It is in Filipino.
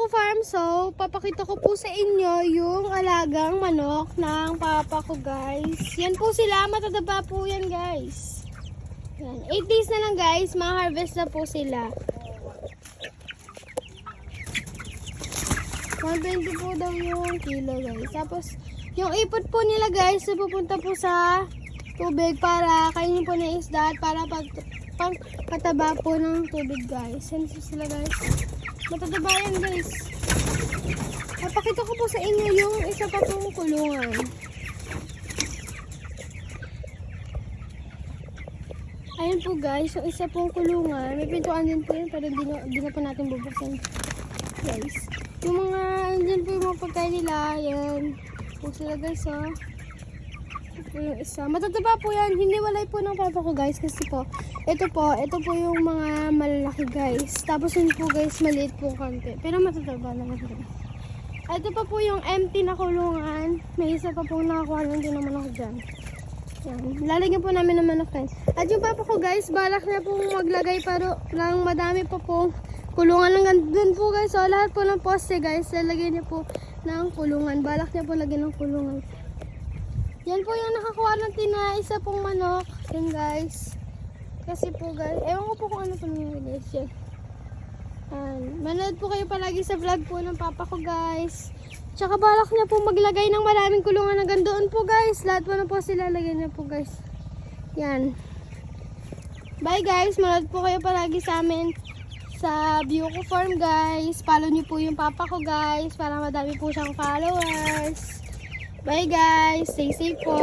Biyoko Farm. So, papakita ko po sa inyo yung alagang manok ng papa ko, guys. Yan po sila, matataba po yan, guys. Yan. 8 days na lang, guys, ma-harvest na po sila. 120 po daw yung kilo, guys. Tapos, yung ipot po nila, guys, na pupunta po sa tubig para kainin po ng isda at para pagkataba po ng tubig, guys. Yan po sila, guys. Matataba yan, guys. Napakita ko po sa inyo yung isa pa pong kulungan. Ayan po, guys, yung isa pong kulungan. May pintuan din po yun, pero di na po natin bubuksan, guys. Yung mga, andyan po yung mga pagkain nila. Yan po sila, guys, oh. Ito po yung isa. Matataba po yan. Hiniwalay po ng papa ko, guys, kasi po ito po yung mga malalaki, guys. Tapos yun po, guys, maliit po konti. Pero matataba naman, guys. Ito pa po yung empty na kulungan. May isa pa pong nakakuha lang din naman ako dyan. Yan. Lalagyan po namin ng manok, guys. At yung papa ko, guys, balak na pong maglagay pero lang madami pa pong kulungan lang doon po, guys. So, lahat po ng poste, guys, lalagyan niya po ng kulungan. Balak niya po lagyan ng kulungan. Yan po yung nakakuha natin na isa pong manok. Yan, guys. Kasi po, guys, ewan ko po kung ano po nangyayari, guys. Yan. Manood po kayo palagi sa vlog po ng papa ko, guys. Tsaka balak niya po maglagay ng maraming kulungan hanggang doon po, guys. Lahat po na po sila lagyan niya po, guys. Yan. Bye, guys. Manood po kayo palagi sa amin sa Biyoko Farm, guys. Follow niyo po yung papa ko, guys, para madami po siyang followers. Bye, guys. Stay safe po.